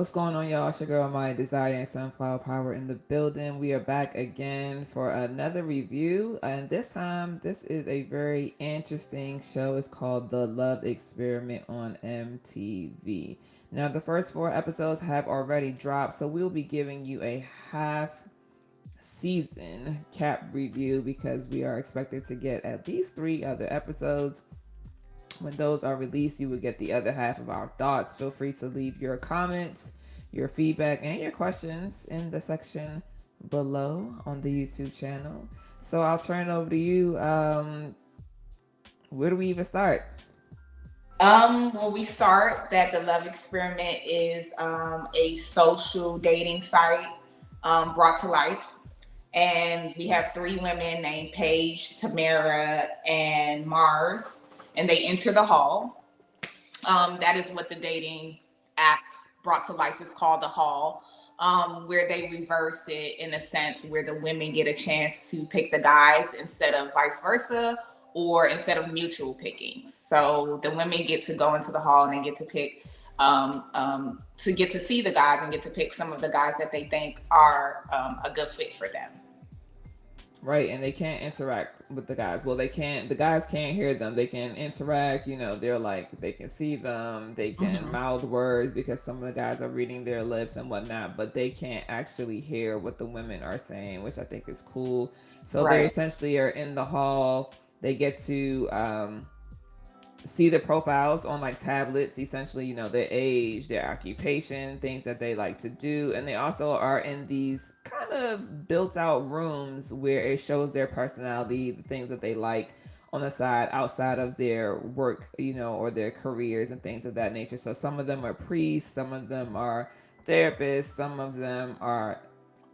What's going on, y'all? It's your girl, My Desire and Sunflower Power in the building. We are back again for another review. And this time, this is a very interesting show. It's called The Love Experiment on MTV. Now, the first 4 episodes have already dropped, so we'll be giving you a half season cap review because we are expected to get at least 3 other episodes. When those are released, you will get the other half of our thoughts. Feel free to leave your comments, your feedback, and your questions in the section below on the YouTube channel. So I'll turn it over to you. Where do we even start? When we start that the Love Experiment is a social dating site brought to life. And we have 3 women named Paige, Tamara, and Mars. And they enter the hall. That is what the dating app brought to life is called, the hall. Where they reverse it in a sense where the women get a chance to pick the guys instead of vice versa, or instead of mutual picking. So the women get to go into the hall and they get to pick, to get to see the guys and get to pick some of the guys that they think are a good fit for them. Right, and they can't interact with the guys. Well, they can't. The guys can't hear them. They can interact. They're like they can see them. They can Mm-hmm. mouth words because some of the guys are reading their lips and whatnot. But they can't actually hear what the women are saying, which I think is cool. So they Right. essentially are in the hall. They get to see the profiles on like tablets, essentially, their age, their occupation, things that they like to do. And they also are in these kind of built out rooms where it shows their personality, the things that they like on the side outside of their work, or their careers and things of that nature. So some of them are priests, some of them are therapists, some of them are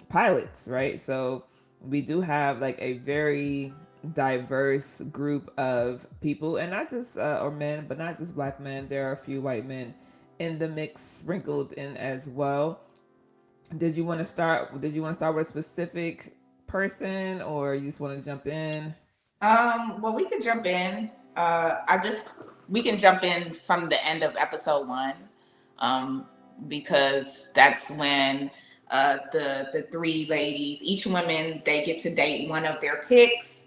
pilots, right? So we do have like a very diverse group of people, and not just or men, but not just black men. There are a few white men in the mix sprinkled in as well. Did you want to start with a specific person, or you just want to jump in? Well, we can jump in. We can jump in from the end of episode 1, um, because that's when the 3 ladies, each woman, they get to date one of their picks.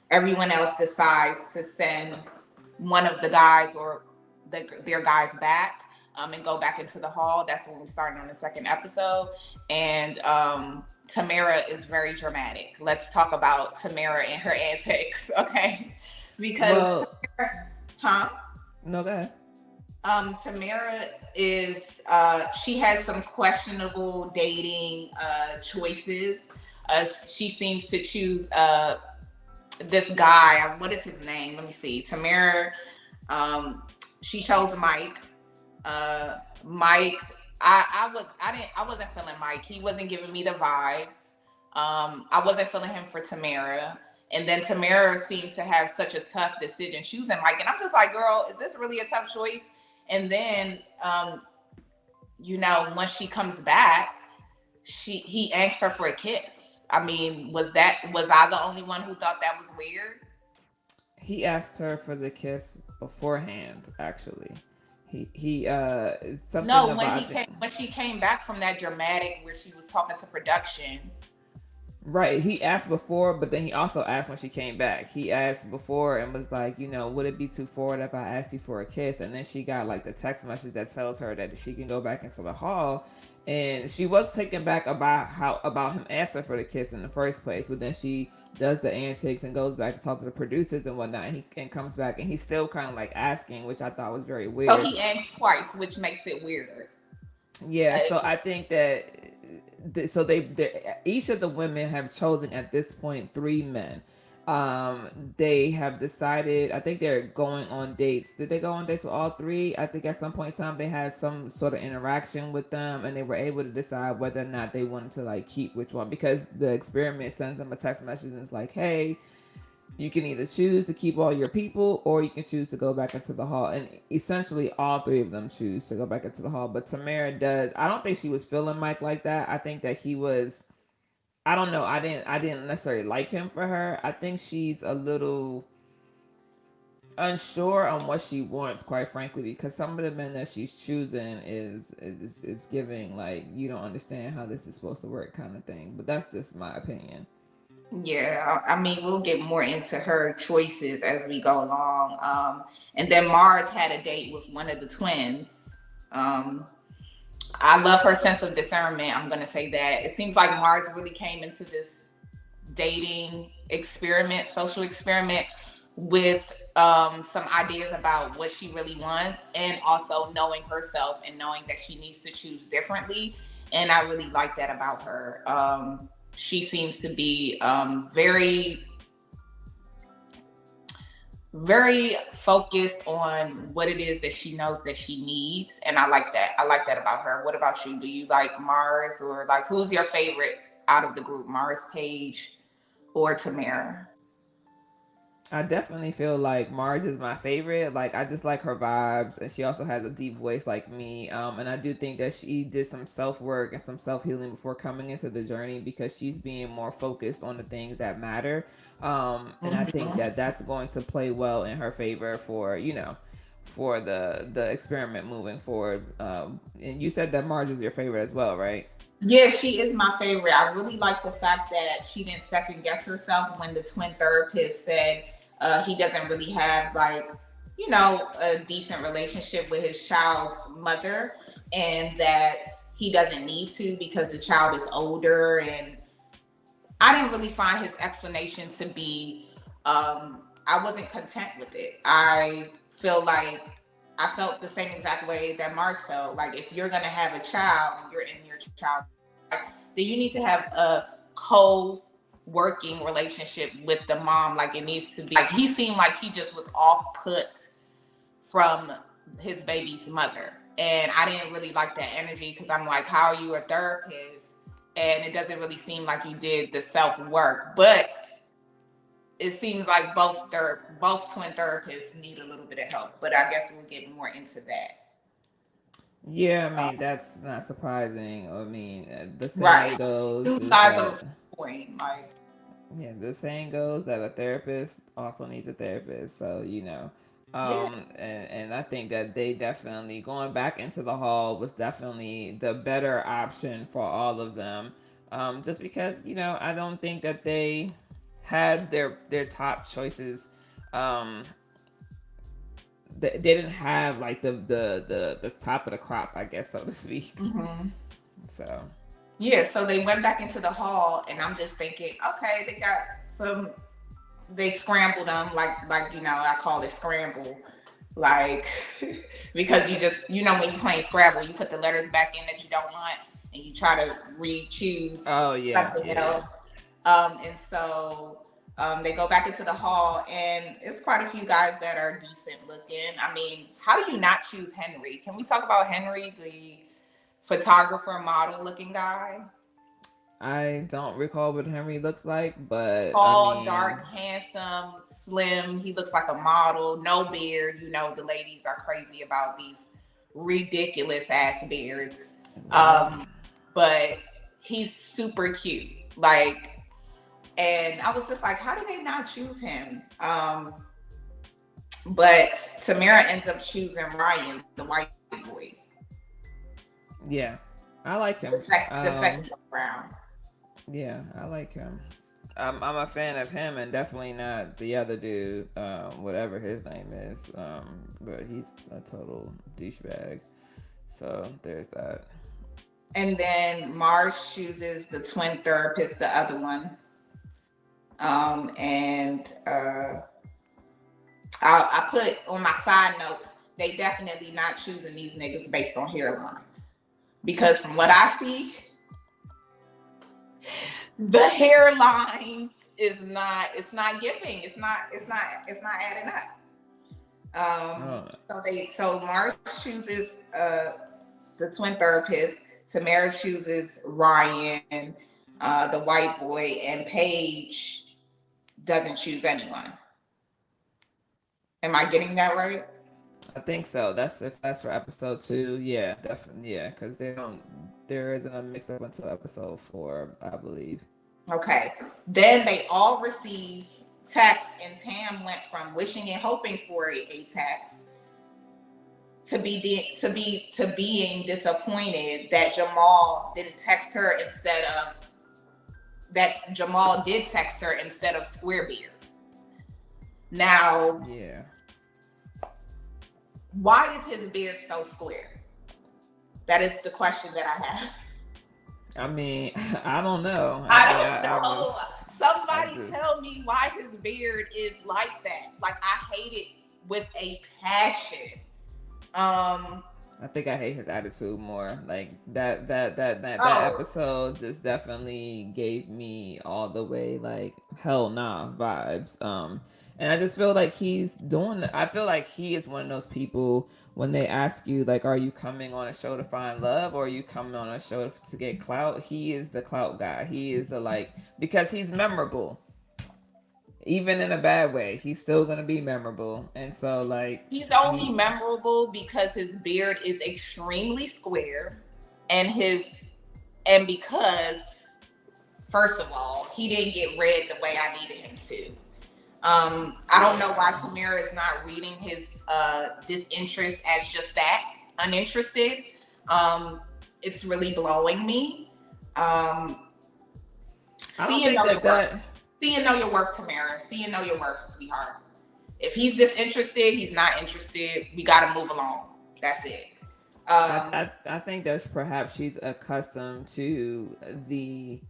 Everyone else decides to send one of the guys or their guys back, and go back into the hall. That's when we started on the second episode. And Tamara is very dramatic. Let's talk about Tamara and her antics, okay? Because Well, Tamara, huh? no, go ahead. Tamara is she has some questionable dating choices. She seems to choose this guy. What is his name? Let me see. Tamara. Um, she chose Mike. Mike. I wasn't feeling Mike. He wasn't giving me the vibes. I wasn't feeling him for Tamara. And then Tamara seemed to have such a tough decision choosing Mike. And I'm just like, girl, is this really a tough choice? And then, once she comes back, he asks her for a kiss. I mean, was I the only one who thought that was weird? He asked her for the kiss beforehand. Actually, he something No, about, I think. when she came back from that dramatic where she was talking to production. Right. He asked before, but then he also asked when she came back. He asked before and was like, would it be too forward if I asked you for a kiss? And then she got like the text message that tells her that she can go back into the hall. And she was taken back about him asking for the kiss in the first place. But then she does the antics and goes back to talk to the producers and whatnot. And comes back and he's still kind of like asking, which I thought was very So weird. he asked twice, which makes it weirder. Yeah, Uh, so I think that so they each of the women have chosen at this point 3 men. They have decided. I think they're going on dates. Did they go on dates with all 3? I think at some point in time they had some sort of interaction with them, and they were able to decide whether or not they wanted to like keep which one, because the experiment sends them a text message and it's like, hey, you can either choose to keep all your people or you can choose to go back into the hall. And essentially all 3 of them choose to go back into the hall. But Tamara does. I don't think she was feeling Mike like that. I think that he was, I don't know. I didn't necessarily like him for her. I think she's a little unsure on what she wants, quite frankly, because some of the men that she's choosing is giving like you don't understand how this is supposed to work kind of thing. But that's just my opinion. Yeah, I mean, we'll get more into her choices as we go along. And then Mars had a date with one of the twins. Um, I love her sense of discernment. I'm going to say that. It seems like Mars really came into this dating experiment, social experiment, with some ideas about what she really wants, and also knowing herself and knowing that she needs to choose differently. And I really like that about her. She seems to be very, very focused on what it is that she knows that she needs, and I like that. I like that about her. What about you? Do you like Mars, or like who's your favorite out of the group? Mars, Paige, or Tamara? I definitely feel like Marge is my favorite. Like I just like her vibes, and she also has a deep voice like me. And I do think that she did some self work and some self healing before coming into the journey because she's being more focused on the things that matter. And I think Mm-hmm. that that's going to play well in her favor for for the experiment moving forward. And you said that Marge is your favorite as well, right? Yeah, she is my favorite. I really like the fact that she didn't second guess herself when the twin therapist said he doesn't really have like, a decent relationship with his child's mother, and that he doesn't need to because the child is older. And I didn't really find his explanation to be, I wasn't content with it. I felt the same exact way that Mars felt. Like, if you're going to have a child and you're in your child's life, then you need to have a co working relationship with the mom. Like, it needs to be like, he seemed like he just was off put from his baby's mother. And I didn't really like that energy because I'm like, how are you a therapist? And it doesn't really seem like you did the self work. But it seems like both twin therapists need a little bit of help. But I guess we'll get more into that. Yeah, I mean that's not surprising. I mean, the saying Right. goes Two is sides of that a coin. Like, yeah, the saying goes that a therapist also needs a therapist. So yeah. and I think that they definitely going back into the hall was definitely the better option for all of them. Just because I don't think that they had their top choices. Um, they didn't have like the top of the crop, I guess, so to speak. Mm-hmm. So Yeah, so they went back into the hall, and I'm just thinking, okay, they got some. They scrambled them, I call it scramble, like because when you're playing Scrabble, you put the letters back in that you don't want, and you try to re-choose oh yeah, something yeah. else. And so they go back into the hall, and it's quite a few guys that are decent looking. I mean, how do you not choose Henry? Can we talk about Henry, the photographer, model looking guy? I don't recall what Henry looks like, but I Tall, mean, dark, handsome, slim. He looks like a model. No beard. The ladies are crazy about these ridiculous ass beards. well, But he's super cute. Like, and I was just like, how did they not choose him? But Tamara ends up choosing Ryan, the white boy, yeah, I like him. the second round. Yeah, I like him. I'm a fan of him and definitely not the other dude, whatever his name is. But he's a total douchebag. So there's that. And then Mars chooses the twin therapist, the other one. And I put on my side notes, they definitely not choosing these niggas based on hairlines. Because from what I see, the hairlines it's not giving. It's not adding up. Oh, So Mars chooses the twin therapist, Tamara chooses Ryan, the white boy, and Paige doesn't choose anyone. Am I getting that right? I think so. That's if that's for episode 2. Yeah, definitely. Yeah, because they don't. There isn't a mix up until episode 4, I believe. Okay. Then they all receive text, and Tam went from wishing and hoping for a text to being disappointed that Jamal didn't text her instead of that Jamal did text her instead of Squarebeard. Now, Yeah. why is his beard so square? That is the question that I have. I mean, I don't know. I mean, don't know. I Somebody just, tell me why his beard is like that. Like, I hate it with a passion. I think I hate his attitude more. Like that Oh, episode just definitely gave me all the way like hell nah vibes. And I just feel like he's doing. I feel like he is one of those people when they ask you like, are you coming on a show to find love or are you coming on a show to get clout? He is the clout guy. He is the like because he's memorable. Even in a bad way, he's still gonna be memorable. And so like he's only memorable because his beard is extremely square, and because, first of all, he didn't get read the way I needed him to. I don't know why Tamara is not reading his disinterest as just that, uninterested. It's really blowing me. I don't See and think know your worth. that See and know your worth, Tamara. See and know your worth, sweetheart. If he's disinterested, he's not interested. We got to move along. That's it. I think that's perhaps she's accustomed to the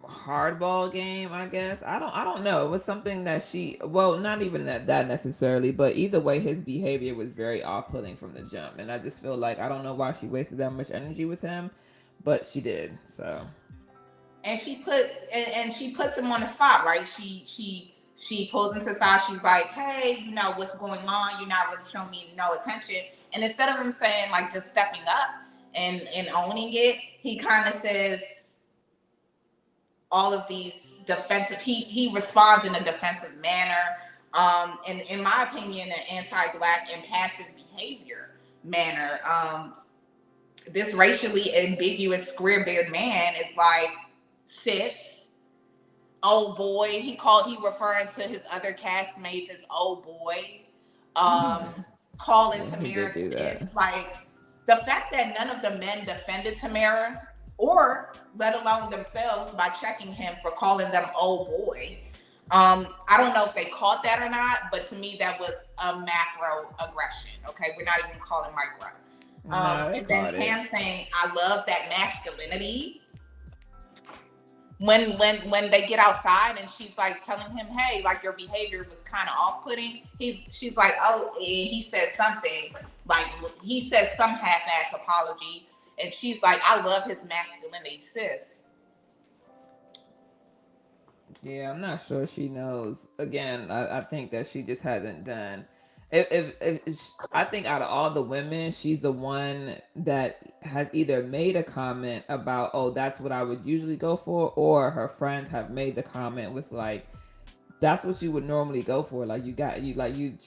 hardball game. I guess I don't know. It was something that she well not even that necessarily, but either way, his behavior was very off putting from the jump, and I just feel like I don't know why she wasted that much energy with him, but she did. So And she puts him on the spot, right? She pulls him to the side. She's like, "Hey, you know what's going on? You're not really showing me no attention." And instead of him saying like just stepping up and owning it, he kind of says all of these defensive. He responds in a defensive manner. And in my opinion, an anti-black and passive behavior manner. This racially ambiguous square-beard man is like, sis, old boy. He referring to his other castmates as old boy. Calling yeah, he Tamara did do sis. that. Like, the fact that none of the men defended Tamara, or let alone themselves, by checking him for calling them old boy. I don't know if they caught that or not, but to me that was a macro aggression. Okay, we're not even calling micro. No, they And then caught Tam it. saying, "I love that masculinity." When they get outside and she's like telling him, "Hey, like your behavior was kind of off-putting." She's like, "Oh," he said something like he says some half-ass apology, and she's like, "I love his masculinity, sis." Yeah, I'm not sure she knows. Again, I think that she just hasn't done. I think out of all the women, she's the one that has either made a comment about, oh, that's what I would usually go for, or her friends have made the comment with like, that's what you would normally go for. Like you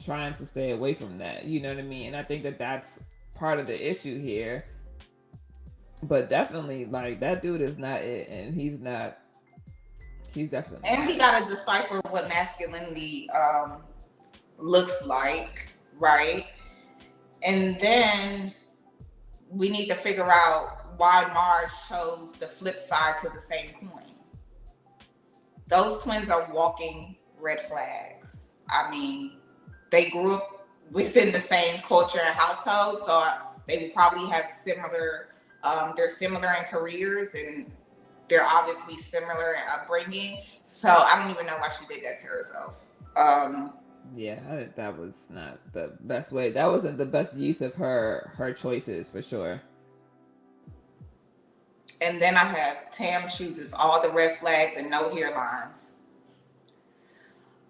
trying to stay away from that. You know what I mean? And I think that that's part of the issue here. But definitely, like that dude is not it, and he's not. He's definitely And not we it. gotta decipher what masculinity looks like, right? And then we need to figure out why Mars chose the flip side to the same coin. Those twins are walking red flags. I mean, they grew up within the same culture and household, so they would probably have similar. They're similar in careers, and they're obviously similar in upbringing. So I don't even know why she did that to herself. Um, Yeah, that was not the best way. That wasn't the best use of her choices for sure. and then I have Tam chooses all the red flags and no hairlines.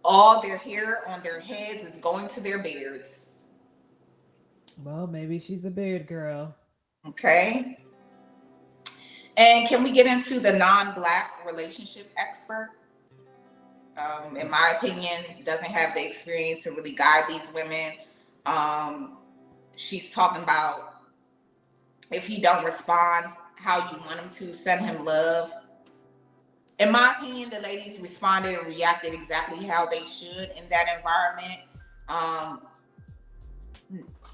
All their hair on their heads is going to their beards. Well, maybe she's a beard girl. Okay. And can we get into the non-black relationship expert? In my opinion, doesn't have the experience to really guide these women. Um, she's talking about if he don't respond how you want him to, send him love. In my opinion, the ladies responded and reacted exactly how they should in that environment. Um,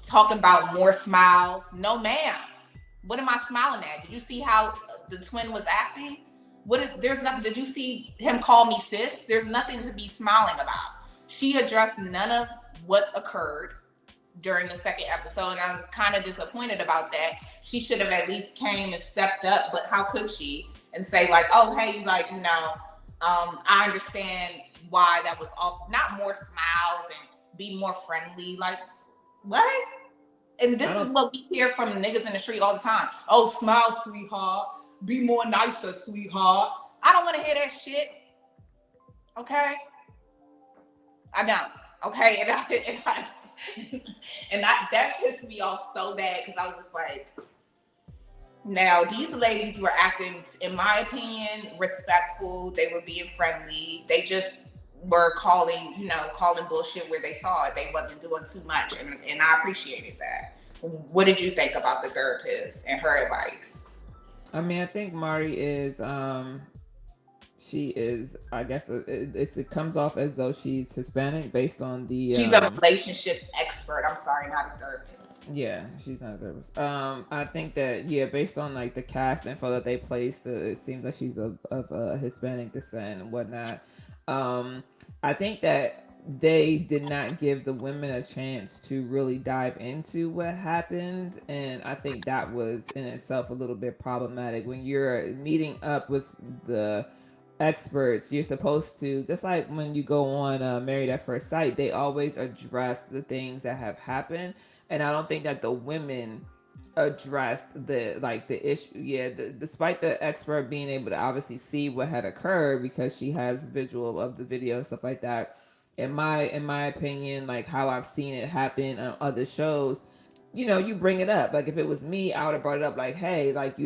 Talking about more smiles. No, ma'am. What am I smiling at? Did you see how the twin was acting? What is there's nothing. Did you see him call me sis? There's nothing to be smiling about. She addressed none of what occurred during the second episode, and I was kind of disappointed about that. She should have at least came and stepped up, but how could she? And say like, oh hey, like I understand why that was off. Not more smiles and be more friendly. Like what? And I this is don't. what we hear from niggas in the street all the time. Oh, smile, sweetheart. Be more nicer, sweetheart. I don't want to hear that shit. Okay, I don't. Okay, that pissed me off so bad because I was just like, now these ladies were acting, in my opinion, respectful. They were being friendly. They just were calling bullshit where they saw it. They wasn't doing too much, and I appreciated that. What did you think about the therapist and her advice? I mean, I think Mari is. She is. I guess it comes off as though she's Hispanic based on the. She's a relationship expert. I'm sorry, not a therapist. Yeah, she's not a therapist. I think that based on like the cast info that they placed, it seems like she's of Hispanic descent and whatnot. I think that they did not give the women a chance to really dive into what happened, and I think that was in itself a little bit problematic. When you're meeting up with the experts, you're supposed to, just like when you go on Married at First Sight, they always address the things that have happened, and I don't think that the women addressed the issue. Despite the expert being able to obviously see what had occurred because she has visual of the video and stuff like that, in my opinion, like how I've seen it happen on other shows, you bring it up. Like if it was me, I would have brought it up. Like, hey, like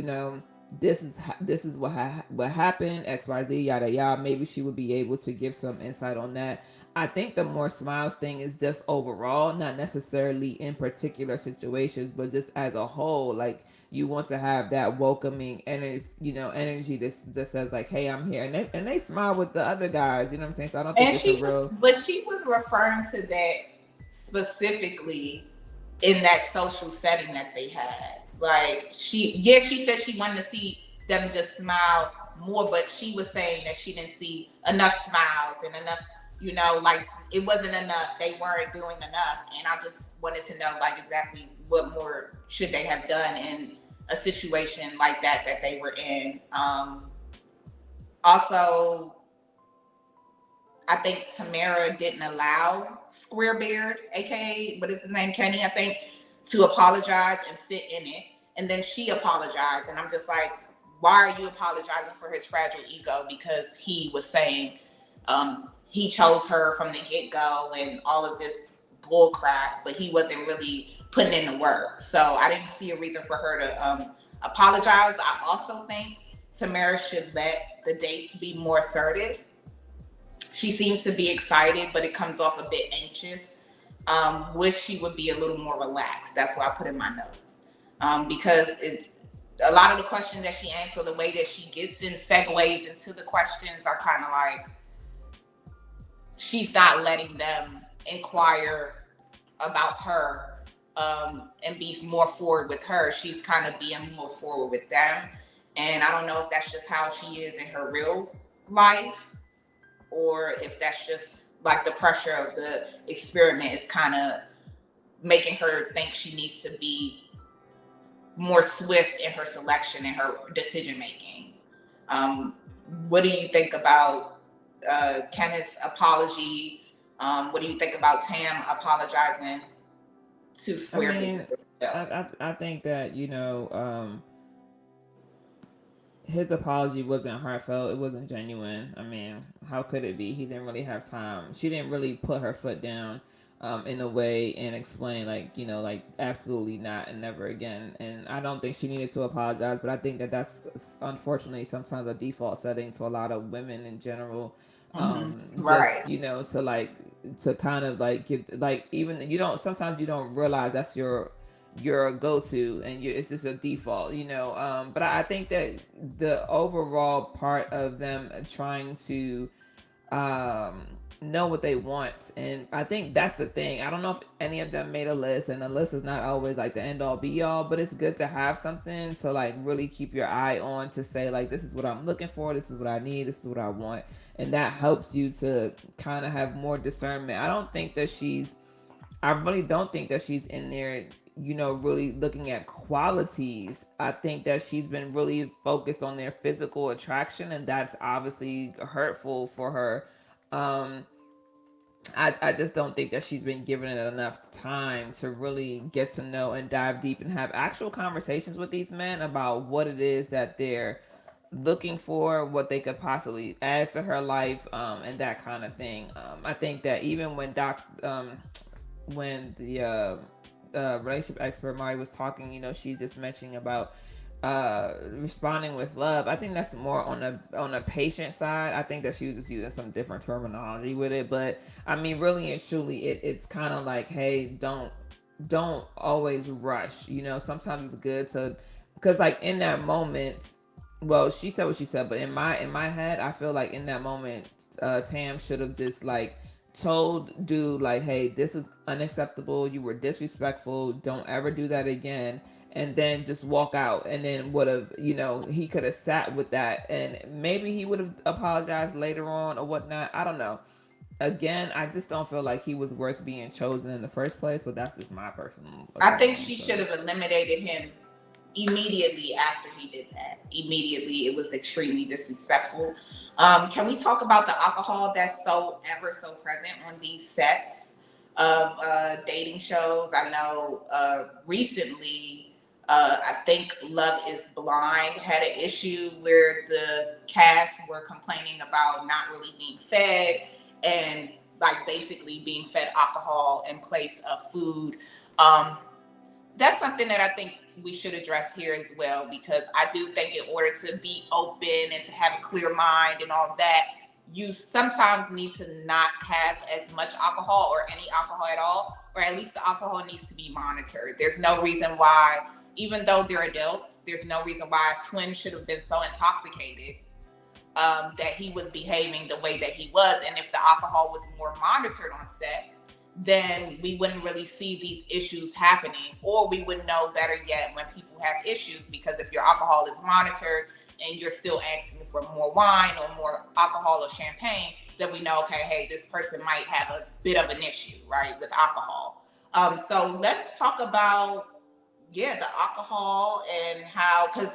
this is what happened. XYZ, yada yada. Maybe she would be able to give some insight on that. I think the more smiles thing is just overall, not necessarily in particular situations, but just as a whole. Like you want to have that welcoming energy that says like, "Hey, I'm here," and they smile with the other guys. You know what I'm saying? So I don't think And it's a real. she was referring to that specifically in that social setting that they had. Like she said she wanted to see them just smile more, but she was saying that she didn't see enough smiles and enough, like it wasn't enough. They weren't doing enough. And I just wanted to know like exactly what more should they have done in a situation like that they were in. Also, I think Tamara didn't allow Squarebeard, aka what is his name, Kenny, I think, to apologize and sit in it. And then she apologized, and I'm just like, why are you apologizing for his fragile ego? Because he was saying he chose her from the get go and all of this bull crap, but he wasn't really putting in the work. So I didn't see a reason for her to apologize. I also think Tamara should let the dates be more assertive. She seems to be excited, but it comes off a bit anxious. Wish she would be a little more relaxed. That's what I put in my notes. Because it's a lot of the questions that she answers, or the way that she gets in segues into the questions, are kind of like she's not letting them inquire about her and be more forward with her. She's kind of being more forward with them. And I don't know if that's just how she is in her real life, or if that's just like the pressure of the experiment is kind of making her think she needs to be more swift in her selection and her decision making. What do you think about Kenneth's apology? What do you think about Tam apologizing to I Square? mean, I think that his apology wasn't heartfelt. It wasn't genuine. I mean, how could it be? He didn't really have time. She didn't really put her foot down in a way and explain like, like absolutely not and never again. And I don't think she needed to apologize, but I think that that's unfortunately sometimes a default setting to a lot of women in general. Right. To kind of like give, like, even you don't sometimes you don't realize that's your go-to, and it's just a default, but I think that the overall part of them trying to um know what they want, and I think that's the thing. I don't know if any of them made a list, and the list is not always like the end all be all, but it's good to have something to like really keep your eye on, to say like, this is what I'm looking for, this is what I need, this is what I want, and that helps you to kind of have more discernment. I really don't think that she's in there, really looking at qualities. I think that she's been really focused on their physical attraction, and that's obviously hurtful for her. Um, I just don't think that she's been given it enough time to really get to know and dive deep and have actual conversations with these men about what it is that they're looking for, what they could possibly add to her life, and that kind of thing. I think that even when the relationship expert Mari was talking, she's just mentioning about responding with love. I think that's more on a patient side. I think that she was just using some different terminology with it, but I mean, really and truly, it's kind of like, hey, don't always rush. Sometimes it's good to, because like in that moment, well, she said what she said, but in my head, I feel like in that moment, Tam should have just like told dude like, hey, this was unacceptable, you were disrespectful, don't ever do that again, and then just walk out, and then would have, he could have sat with that, and maybe he would have apologized later on or whatnot. I don't know. Again, I just don't feel like he was worth being chosen in the first place, but that's just my personal I think opinion. she So should have eliminated him immediately after he did that. Immediately, it was extremely disrespectful. Can we talk about the alcohol that's so ever so present on these sets of dating shows? I know recently, I think Love is Blind had an issue where the cast were complaining about not really being fed, and like basically being fed alcohol in place of food. Um, that's something that I think we should address here as well, because I do think in order to be open and to have a clear mind and all that, you sometimes need to not have as much alcohol or any alcohol at all, or at least the alcohol needs to be monitored. There's no reason why, even though they're adults, there's no reason why a twin should have been so intoxicated that he was behaving the way that he was. And if the alcohol was more monitored on set, then we wouldn't really see these issues happening, or we would know better yet when people have issues, because if your alcohol is monitored and you're still asking for more wine or more alcohol or champagne, then we know, okay, hey, this person might have a bit of an issue, right, with alcohol. So let's talk about, yeah, the alcohol and how, because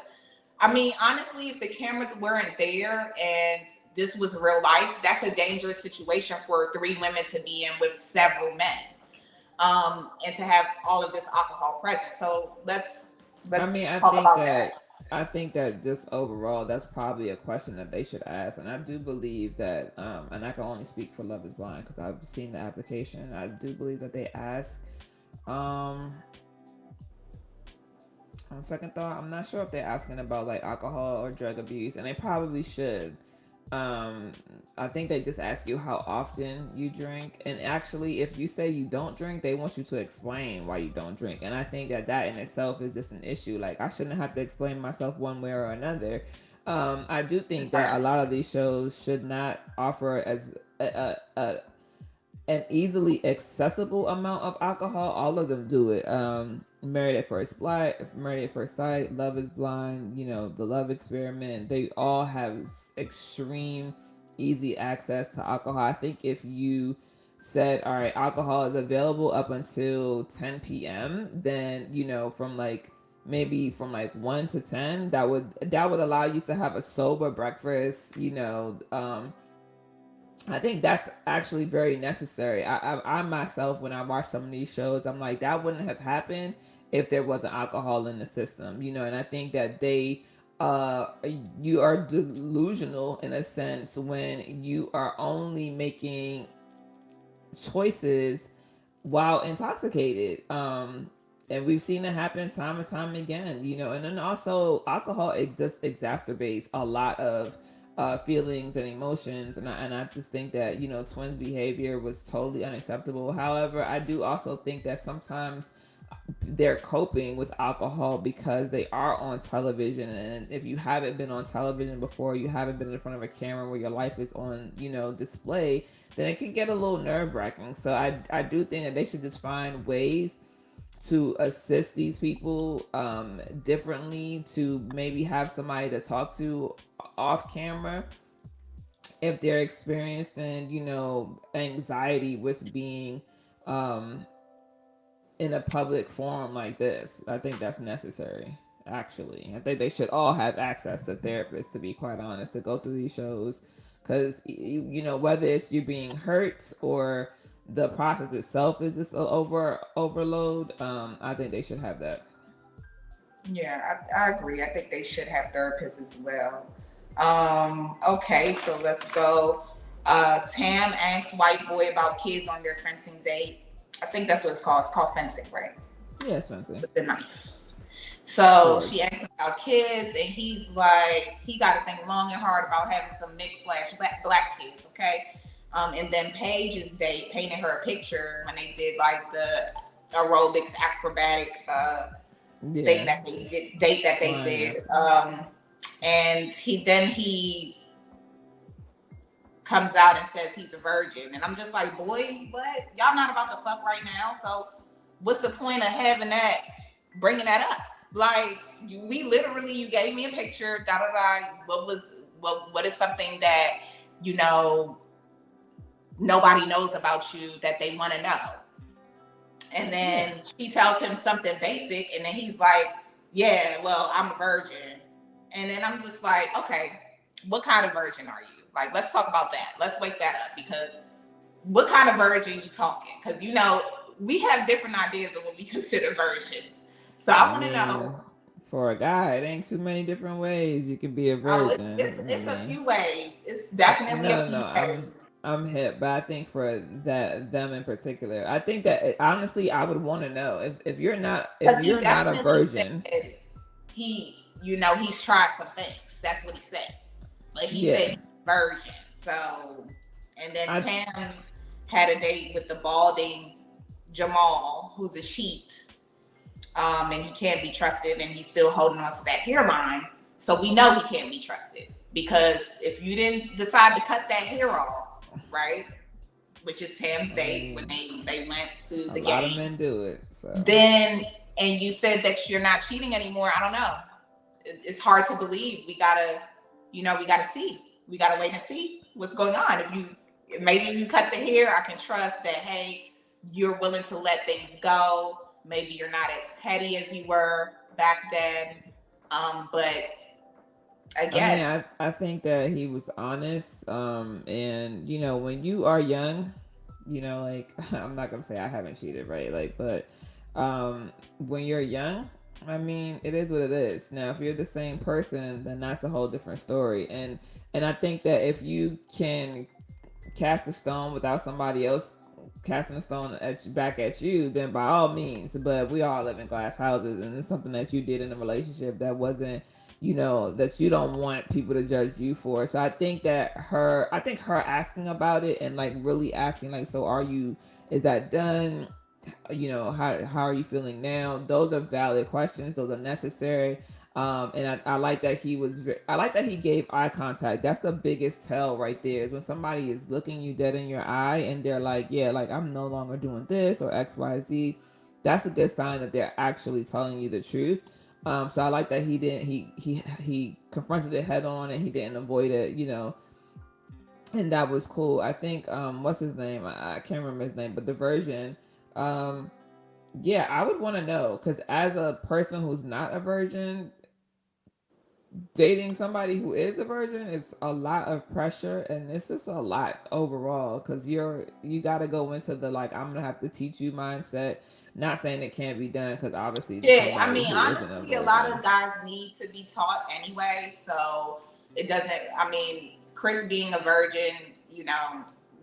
I mean, honestly, if the cameras weren't there and this was real life, that's a dangerous situation for three women to be in with several men, and to have all of this alcohol present. So I let's mean, talk about that. I think that just overall, that's probably a question that they should ask, and I do believe that, and I can only speak for Love Is Blind because I've seen the application. I do believe that they ask. Um, on second thought, I'm not sure if they're asking about like alcohol or drug abuse, and they probably should. Um, I think they just ask you how often you drink, and actually, if you say you don't drink, they want you to explain why you don't drink, and I think that that in itself is just an issue. Like, I shouldn't have to explain myself one way or another. I do think that a lot of these shows should not offer as an easily accessible amount of alcohol. All of them do it. Married at First Sight, Love Is Blind, The Love Experiment. They all have extreme easy access to alcohol. I think if you said, all right, alcohol is available up until 10 p.m., then from like maybe from like 1 to 10, that would allow you to have a sober breakfast. I think that's actually very necessary. I myself, when I watch some of these shows, I'm like, that wouldn't have happened if there wasn't alcohol in the system, and I think that you are delusional in a sense when you are only making choices while intoxicated. And we've seen it happen time and time again, and then also alcohol just exacerbates a lot of feelings and emotions, and I just think that twins behavior was totally unacceptable. However, I do also think that sometimes they're coping with alcohol because they are on television. And if you haven't been on television before, you haven't been in front of a camera where your life is on, display, then it can get a little nerve wracking. So I do think that they should just find ways to assist these people differently, to maybe have somebody to talk to off camera if they're experiencing, anxiety with being um, in a public forum like this. I think that's necessary. Actually, I think they should all have access to therapists. To be quite honest, to go through these shows, because whether it's you being hurt or the process itself is just overload. I think they should have that. Yeah, I agree. I think they should have therapists as well. Okay, so let's go. Tam asks white boy about kids on their fencing date. I think that's what it's called. It's called fencing, right? Yeah, it's fancy. With the knife. So Swords. she asked about kids, and he's like, he got to think long and hard about having some mixed slash black kids, okay? And then Paige's date painted her a picture when they did like the aerobics acrobatic thing that they did, date that they did. And he comes out and says he's a virgin, and I'm just like, boy, what? Y'all not about to fuck right now, so what's the point of having that, bringing that up? Like, we literally, you gave me a picture, da da da. What is something that nobody knows about you that they want to know? And then she tells him something basic, and then he's like, yeah, well, I'm a virgin. And then I'm just like, okay, what kind of virgin are you? Like, let's talk about that. Let's wake that up, because what kind of virgin you talking? Because, we have different ideas of what we consider virgins. So I want to know. For a guy, it ain't too many different ways you can be a virgin. It's a few ways. It's definitely a few ways. I'm hip, but I think for them in particular, I think that honestly, I would want to know if you're not a virgin. He's tried some things. That's what he said. But he said he's a virgin. So, and then Tam had a date with the balding Jamal, who's a sheet, and he can't be trusted, and he's still holding on to that hairline. So we know he can't be trusted, because if you didn't decide to cut that hair off, right, which is Tam's date when they went to the game. A lot of men do it. So then, and you said that you're not cheating anymore. I don't know. It's hard to believe. We gotta see. We gotta wait and see what's going on. If you cut the hair, I can trust that, hey, you're willing to let things go. Maybe you're not as petty as you were back then. But again, I think that he was honest. And when you are young, like, I'm not gonna say I haven't cheated, right? Like, but when you're young, I mean, it is what it is. Now, if you're the same person, then that's a whole different story. And I think that if you can cast a stone without somebody else casting a stone back at you, then by all means. But we all live in glass houses, and it's something that you did in a relationship that wasn't, that you don't want people to judge you for. So I think her asking about it and like really asking, like, so is that done? How are you feeling now? Those are valid questions. Those are necessary. And I like that I like that he gave eye contact. That's the biggest tell right there, is when somebody is looking you dead in your eye and they're like, yeah, like, I'm no longer doing this or XYZ. That's a good sign that they're actually telling you the truth. So I like that he confronted it head on, and he didn't avoid it, and that was cool. I think, what's his name? I can't remember his name, but the virgin, yeah, I would want to know, because as a person who's not a virgin, dating somebody who is a virgin is a lot of pressure, and it's just a lot overall, because you got to go into the, like, I'm gonna have to teach you mindset. Not saying it can't be done, because obviously, I mean, honestly, a lot of guys need to be taught anyway, so it doesn't. I mean, Chris being a virgin,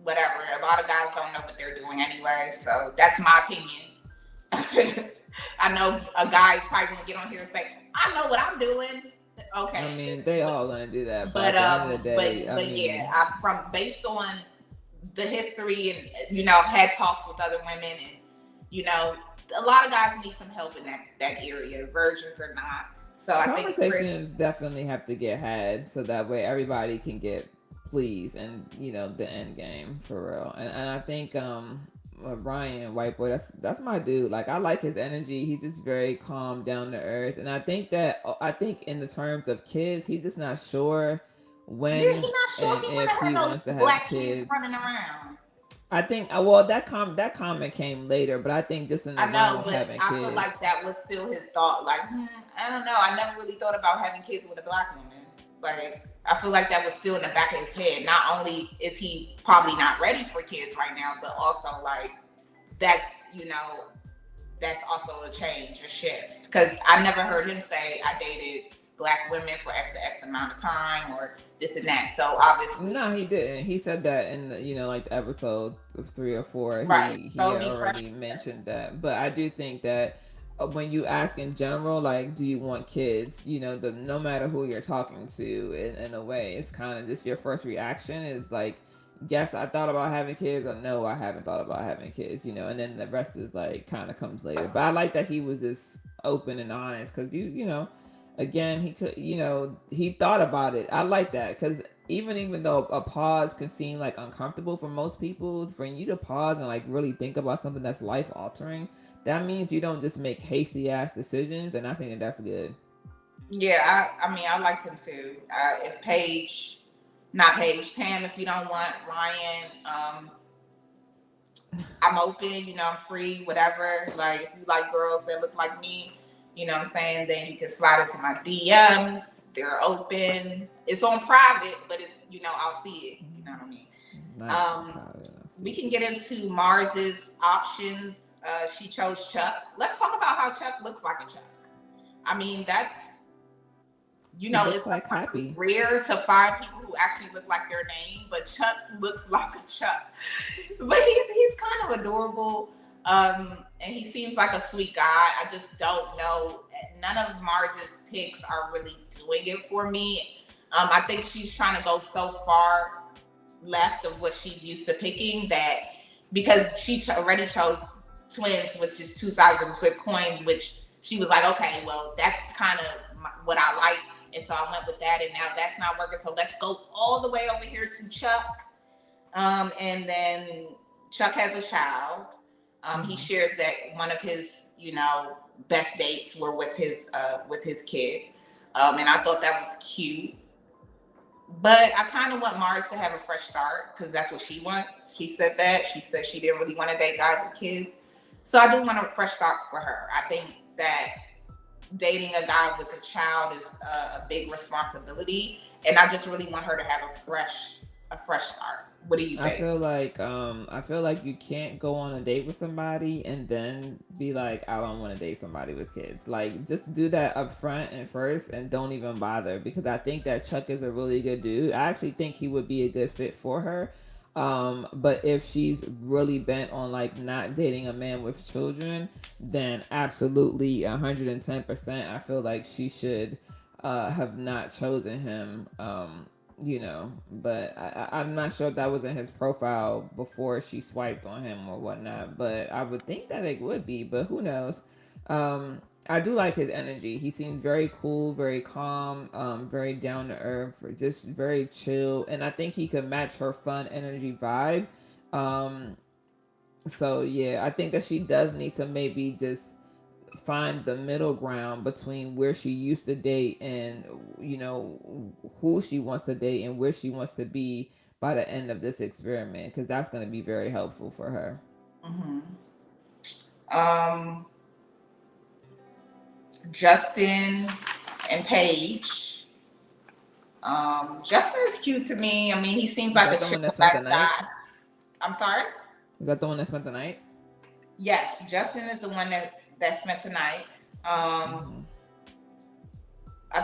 whatever, a lot of guys don't know what they're doing anyway, so that's my opinion. I know a guy's probably gonna get on here and say, I know what I'm doing. Okay. I mean, they all gonna do that, but at the end of the day, based on the history, and I've had talks with other women, and a lot of guys need some help in that area, virgins or not. So I think Chris, Conversations definitely have to get had so that way everybody can get pleased and the end game for real. And I think Ryan White Boy, that's my dude. Like I like his energy. He's just very calm, down to earth. And I think in the terms of kids, he's just not sure yeah, he's when not sure if and he want if to have he no wants to have black kids running kids. around. I think well that comment came later, but I think just in the I realm know, of but having I feel like kids. that was still his thought. Like, I don't know. I never really thought about having kids with a black woman. Like, I feel like that was still in the back of his head. Not only is he probably not ready for kids right now, but also like that's that's also a change, a shift. Because I never heard him say I dated black women for X amount of time or this and that. So obviously, No, he didn't. He said that in like the episode of 3 or 4. right. He So had it'd be fresh. already mentioned that. But I do think that when you ask in general, like, do you want kids? No matter who you're talking to, in a way, it's kind of just your first reaction is like, yes, I thought about having kids, or no, I haven't thought about having kids. And then the rest is like kind of comes later. But I like that he was just open and honest because again, he could, he thought about it. I like that because even though a pause can seem like uncomfortable for most people, for you to pause and like really think about something that's life altering, that means you don't just make hasty ass decisions, and I think that's good. Yeah, I mean, I liked him too. If Paige, not Paige, Tam, if you don't want Ryan, I'm open, I'm free, whatever. Like, if you like girls that look like me, what I'm saying, then you can slide into my DMs. They're open. It's on private, but it's, I'll see it. You know what I mean? Nice. We can get into Mars's options. She chose Chuck. Let's talk about how Chuck looks like a Chuck. I mean, that's it's like happy. rare to find people who actually look like their name, but Chuck looks like a Chuck. But he's kind of adorable, and he seems like a sweet guy. I just don't know. None of Mars's picks are really doing it for me. I think she's trying to go so far left of what she's used to picking that because she already chose twins, which is two sides of a flip coin, which she was like, okay, well, that's kind of what I like. And so I went with that, and now that's not working. So let's go all the way over here to Chuck. And then Chuck has a child. He shares that one of his, best dates were with his kid. And I thought that was cute. But I kind of want Mars to have a fresh start because that's what she wants. She said that. She said she didn't really want to date guys with kids. So I do want a fresh start for her. I think that dating a guy with a child is a big responsibility, and I just really want her to have a fresh start. What do you think? I feel like you can't go on a date with somebody and then be like, I don't want to date somebody with kids. Like, just do that up front and first, and don't even bother, because I think that Chuck is a really good dude. I actually think he would be a good fit for her. But if she's really bent on like not dating a man with children, then absolutely 110%. I feel like she should have not chosen him. But I'm not sure if that was in his profile before she swiped on him or whatnot. But I would think that it would be, but who knows? I do like his energy. He seems very cool, very calm, very down to earth, just very chill. And I think he could match her fun energy vibe. So yeah, I think that she does need to maybe just find the middle ground between where she used to date and who she wants to date and where she wants to be by the end of this experiment, because that's going to be very helpful for her. Justin and Paige. Justin is cute to me. I mean, he seems like a chill black guy. I'm sorry? Is that the one that spent the night? Yes, Justin is the one that spent tonight. I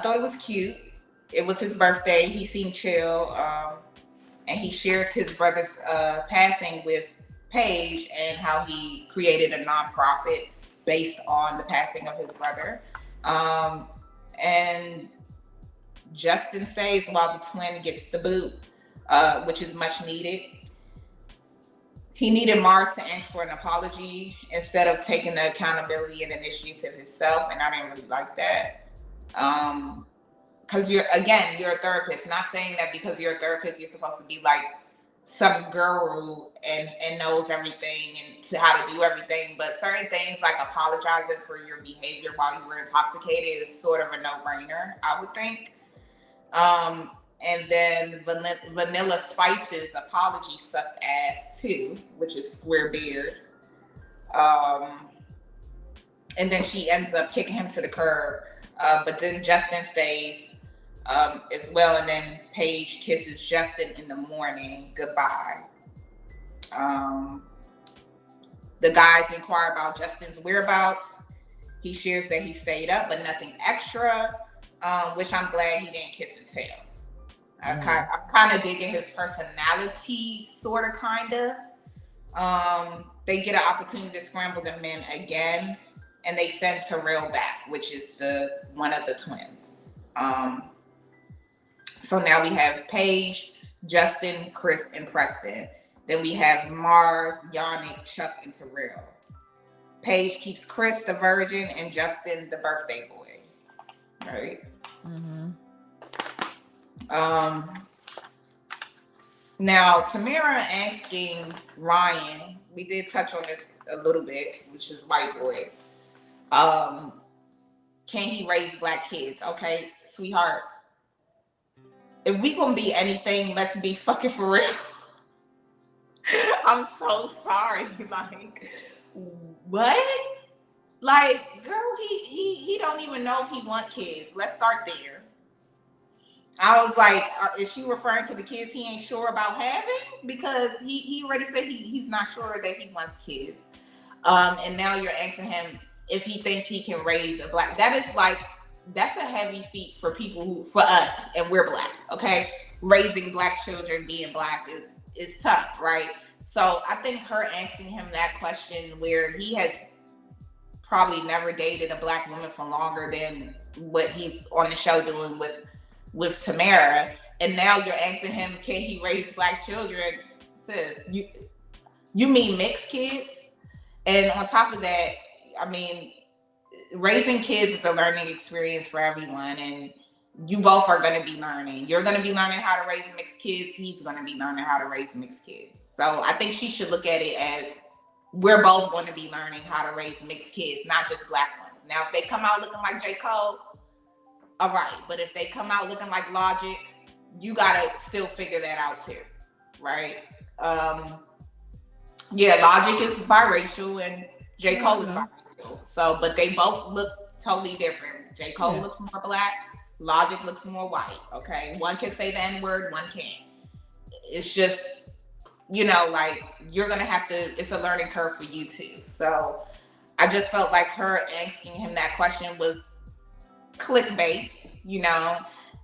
thought it was cute. It was his birthday. He seemed chill. And he shares his brother's passing with Paige and how he created a nonprofit based on the passing of his brother. And Justin stays while the twin gets the boot, which is much needed. he needed Mars to ask for an apology instead of taking the accountability and initiative himself, and I didn't really like that. Because you're a therapist. Not saying that because you're a therapist, you're supposed to be like some guru and knows everything and to how to do everything. But certain things like apologizing for your behavior while you were intoxicated is sort of a no-brainer, I would think. And then Vanilla Spice's apology sucked ass too, which is square beard. And then she ends up kicking him to the curb. But then Justin stays as well. And then Paige kisses Justin in the morning. Goodbye. The guys inquire about Justin's whereabouts. He shares that he stayed up, but nothing extra, which I'm glad he didn't kiss and tell. I'm kind of digging his personality, sort of, kind of. They get an opportunity to scramble the men again, and they send Terrell back, which is one of the twins. So now we have Paige, Justin, Chris, and Preston. Then we have Mars, Yannick, Chuck, and Terrell. Paige keeps Chris the virgin and Justin the birthday boy. Right? Mm-hmm. Now, Tamara asking Ryan, we did touch on this a little bit, which is white boy. Can he raise black kids? Okay, sweetheart. If we gonna be anything, let's be fucking for real. I'm so sorry. Like, what? Like, girl, he don't even know if he want kids. Let's start there. I was like, is she referring to the kids he ain't sure about having? Because he already said he's not sure that he wants kids. And now you're asking him if he thinks he can raise a black. That's a heavy feat for for us, and we're black, okay? Raising black children, being black is tough, right? So I think her asking him that question, where he has probably never dated a black woman for longer than what he's on the show doing with Tamara, and now you're asking him, can he raise black children? Sis, you mean mixed kids? And on top of that, I mean, raising kids is a learning experience for everyone, and you both are going to be learning. You're going to be learning how to raise mixed kids. He's going to be learning how to raise mixed kids. So I think she should look at it as we're both going to be learning how to raise mixed kids, not just black ones. Now, if they come out looking like J. Cole, all right. But if they come out looking like Logic, you got to still figure that out too, right? Yeah, Logic is biracial and J. Cole is biracial. So, but they both look totally different. J. Cole looks more black. Logic looks more white. Okay. One can say the N-word, one can't. It's just, like, you're going to have to, it's a learning curve for you too. So I just felt like her asking him that question was clickbait.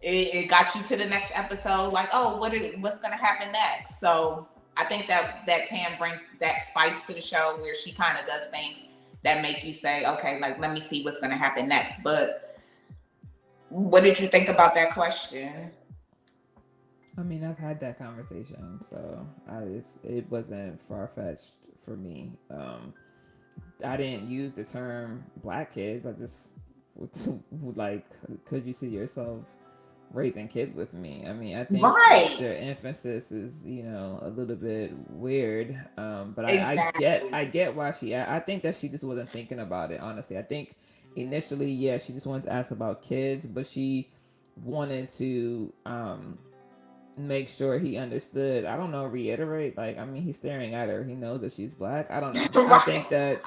It got you to the next episode, like, oh, what's going to happen next? So I think that Tam brings that spice to the show, where she kind of does things that make you say, okay, like, let me see what's going to happen next. But what did you think about that question? I mean, I've had that conversation, so it wasn't far-fetched for me. I didn't use the term black kids. I just like, could you see yourself raising kids with me? I mean, I think their emphasis is, a little bit weird. But exactly. I get why I think that she just wasn't thinking about it, honestly. I think initially, she just wanted to ask about kids, but she wanted to make sure he understood. I don't know, reiterate, like, I mean, he's staring at her. He knows that she's black. I don't know. Right. I think that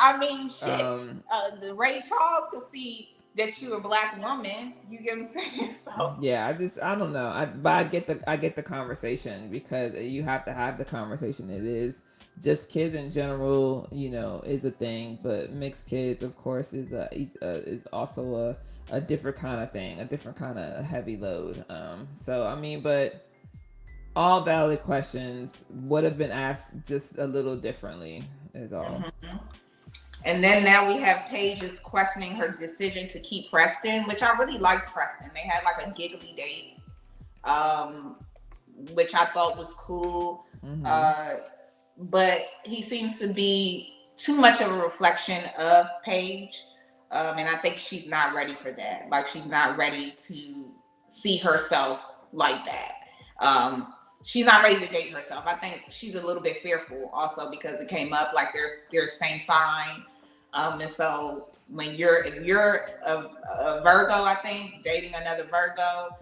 the Ray Charles could see that you're a black woman. You get what I'm saying? So yeah, I don't know. But I get the conversation, because you have to have the conversation. It is just kids in general, is a thing, but mixed kids, of course, is also a different kind of thing, a different kind of heavy load. So I mean, but all valid questions would have been asked just a little differently, is all. Mm-hmm. And then now we have Paige questioning her decision to keep Preston, which I really liked Preston. They had like a giggly date, which I thought was cool. Mm-hmm. but he seems to be too much of a reflection of Paige. And I think she's not ready for that. Like, she's not ready to see herself like that. She's not ready to date herself. I think she's a little bit fearful also because it came up like there's same sign. And so when if you're a Virgo, I think dating another Virgo,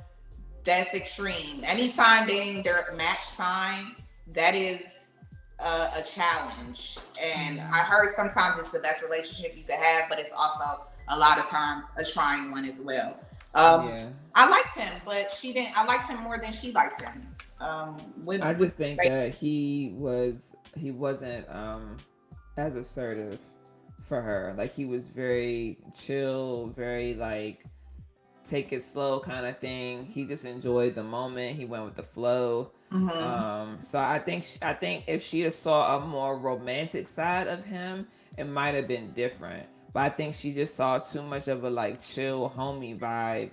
that's extreme. Anytime dating their match sign, that is a challenge. And I heard sometimes it's the best relationship you could have, but it's also a lot of times a trying one as well. Yeah. I liked him, but she didn't. I liked him more than she liked him. I just think that he wasn't as assertive for her. Like, he was very chill, very like take it slow kind of thing. He just enjoyed the moment. He went with the flow. So I think if she had saw a more romantic side of him, it might have been different. But I think she just saw too much of a like chill homie vibe,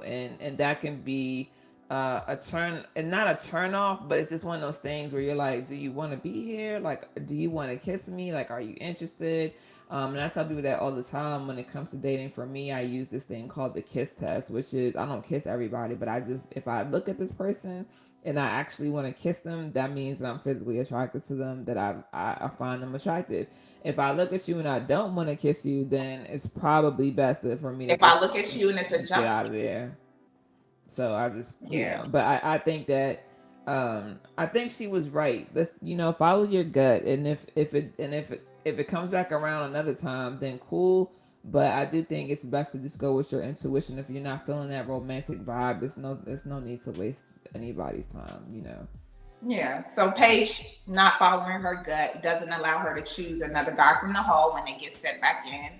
and that can be a turn, and not a turn off, but it's just one of those things where you're like, do you want to be here? Like, do you want to kiss me? Like, are you interested? And I tell people that all the time when it comes to dating. For me, I use this thing called the kiss test, which is I don't kiss everybody, but if I look at this person and I actually want to kiss them, that means that I'm physically attracted to them, that I find them attractive. If I look at you and I don't want to kiss you, then it's probably best for me to if I look just at you and it's a get out jumpsuit, of there. So I just, yeah, but I think that, I think she was right. Let's, follow your gut. And if it comes back around another time, then cool. But I do think it's best to just go with your intuition. If you're not feeling that romantic vibe, there's no need to waste anybody's time. yeah. So Paige not following her gut doesn't allow her to choose another guy from the hall when they get set back in.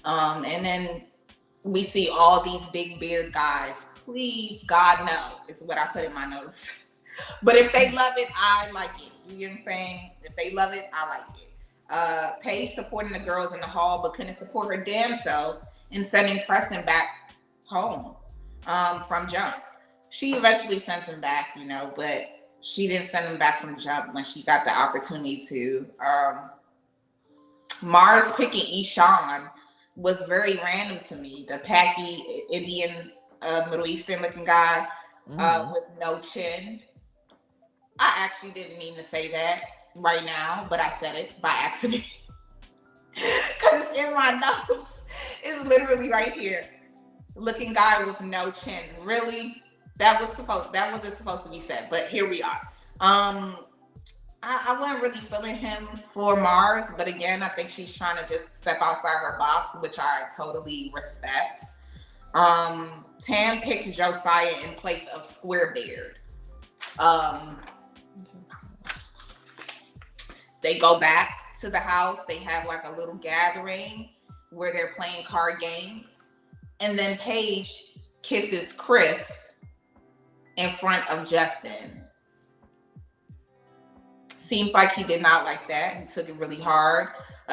And then we see all these big beard guys. Please, God, no, is what I put in my notes. But if they love it, I like it. You get what I'm saying? If they love it, I like it. Paige supporting the girls in the hall, but couldn't support her damn self in sending Preston back home from jump. She eventually sends him back, but she didn't send him back from jump when she got the opportunity to. Mars picking Ishan was very random to me. The Paki Indian, Middle Eastern looking guy with no chin. I actually didn't mean to say that right now, but I said it by accident because it's in my notes. It's literally right here. Looking guy with no chin. Really? That wasn't supposed to be said, but here we are. I wasn't really feeling him for Mars, but again, I think she's trying to just step outside her box, which I totally respect. Tam picked Josiah in place of Squarebeard. They go back to the house. They have like a little gathering where they're playing card games. And then Paige kisses Chris in front of Justin. Seems like he did not like that. He took it really hard.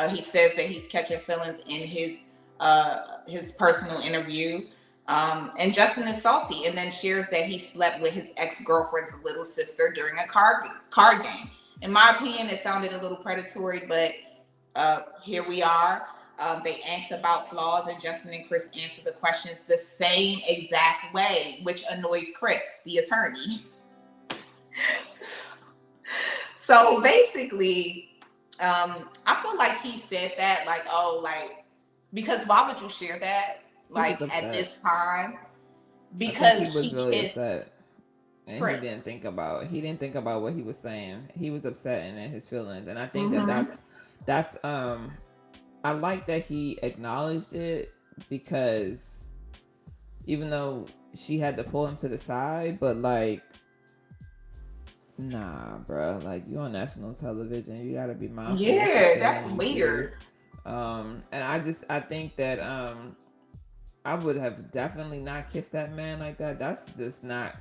He says that he's catching feelings in his personal interview. And Justin is salty and then shares that he slept with his ex-girlfriend's little sister during a card game. In my opinion, it sounded a little predatory, but here we are. They ask about flaws, and Justin and Chris answer the questions the same exact way, which annoys Chris, the attorney. So basically, I feel like he said that, like, because why would you share that, like, at this time? Because he was really kissed upset. And Chris. He didn't think about what he was saying. He was upset and in his feelings. And I think that's I like that he acknowledged it, because even though she had to pull him to the side, but like, nah, bro, like, you on national television, you gotta be mindful. Yeah, that's weird. And I think that I would have definitely not kissed that man like that. That's just not.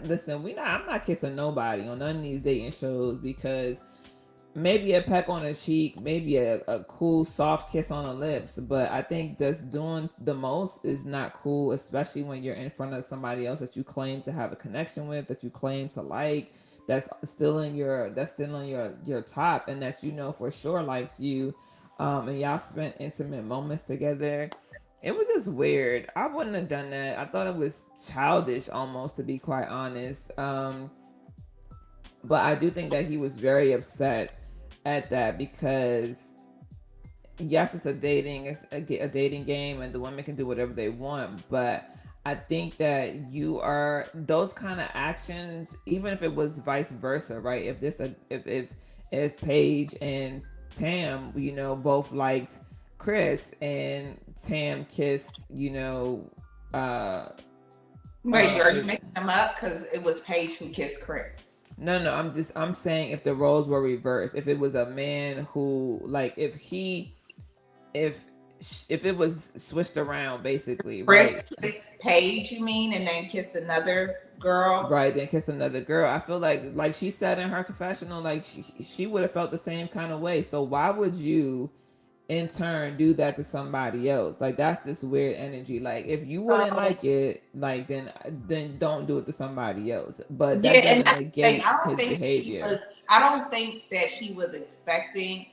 Listen, I'm not kissing nobody on none of these dating shows, because maybe a peck on the cheek, maybe a cool soft kiss on the lips, but I think just doing the most is not cool, especially when you're in front of somebody else that you claim to have a connection with, that you claim to like, that's still on your top, and that you know for sure likes you, and y'all spent intimate moments together. It was just weird. I wouldn't have done that. I thought it was childish almost, to be quite honest. But I do think that he was very upset at that, because yes, it's a dating game, and the women can do whatever they want. But I think that you are those kind of actions, even if it was vice versa, right? If Paige and Tam, both liked Chris, and Tam kissed, uh, Wait, are you mixing them up? Because it was Paige who kissed Chris. no, I'm saying if the roles were reversed, if it was a man who, like, if if it was switched around, basically, Chris right? kissed Paige, you mean, and then kissed another girl? Right, then kissed another girl. I feel like she said in her confessional, like she would have felt the same kind of way. So why would you in turn do that to somebody else? Like, that's this weird energy. Like, if you wouldn't like it, like, then don't do it to somebody else. But Yeah, that and doesn't that's the thing. negate his behavior. I don't think that she was expecting.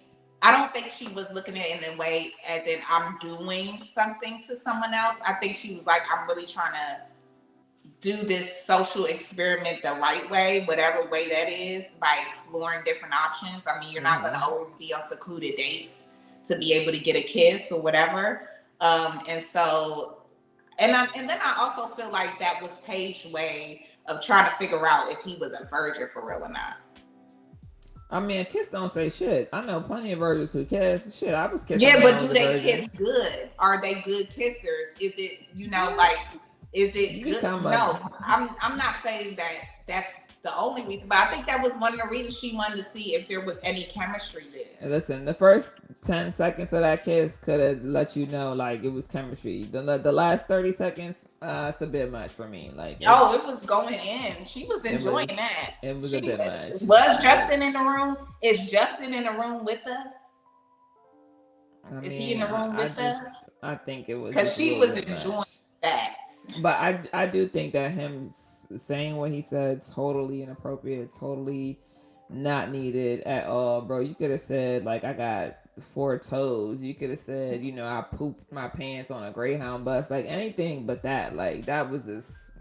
I don't think she was looking at it in a way as in I'm doing something to someone else. I think she was like, I'm really trying to do this social experiment the right way, whatever way that is, by exploring different options. I mean, you're not going to always be on secluded dates to be able to get a kiss or whatever. And so, and then I also feel like that was Paige's way of trying to figure out if he was a virgin for real or not. I mean, a kiss don't say shit. I know plenty of virgins who kiss. Shit, I was kissing. Yeah, when I but was do a they virgin. kiss good? Are they good kissers? Is it, like, is it You good? come No, up. I'm not saying that that's the only reason, but I think that was one of the reasons she wanted to see if there was any chemistry there. And listen, the first 10 seconds of that kiss could have let you know, like, it was chemistry. The last 30 seconds, it's a bit much for me. Like, Oh, it was going in. She was enjoying that. It was a bit much. Was Justin in the room? Is Justin in the room with us? Is he in the room with us? I think it was Because just a she little was bit enjoying much. that. But I do think that him saying what he said, totally inappropriate, totally not needed at all, bro. You could have said, like, I got four toes. You could have said, I pooped my pants on a Greyhound bus, like anything but that. Like, that was just,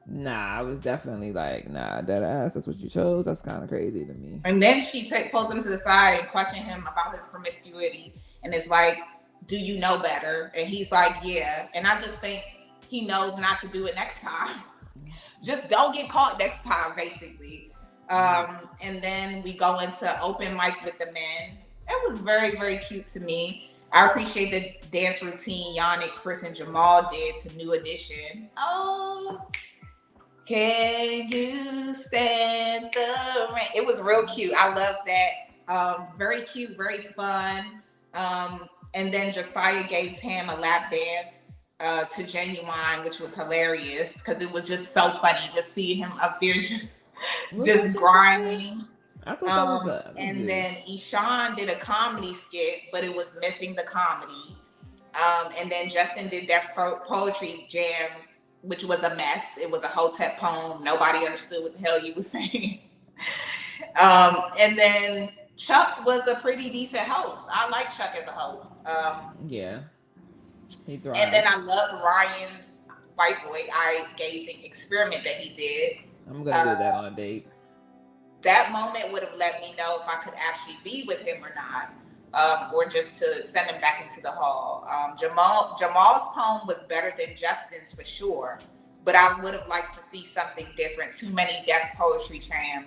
nah. I was definitely like, nah, that ass. That's what you chose. That's kind of crazy to me. And then she pulls him to the side and questioned him about his promiscuity, and it's like, do you know better? And he's like, yeah. And I just think he knows not to do it next time. Just don't get caught next time, basically. And then we go into open mic with the men. It was very, very cute to me. I appreciate the dance routine Yannick, Chris, and Jamal did to New Edition. Oh, can you stand the rain? It was real cute. I love that. Very cute, very fun. And then Josiah gave Tam a lap dance to Genuine, which was hilarious because it was just so funny just seeing him up there just grinding. I thought that was and then Ishan did a comedy skit, but it was missing the comedy. And then Justin did Deaf Poetry Jam, which was a mess. It was a Hotep poem. Nobody understood what the hell you was saying. And then Chuck was a pretty decent host. I like Chuck as a host. Yeah. He thrived. And then I love Ryan's white boy eye gazing experiment that he did. I'm going to do that on a date. That moment would have let me know if I could actually be with him or not, or just to send him back into the hall. Jamal's poem was better than Justin's for sure, but I would have liked to see something different. Too many Deaf Poetry Jam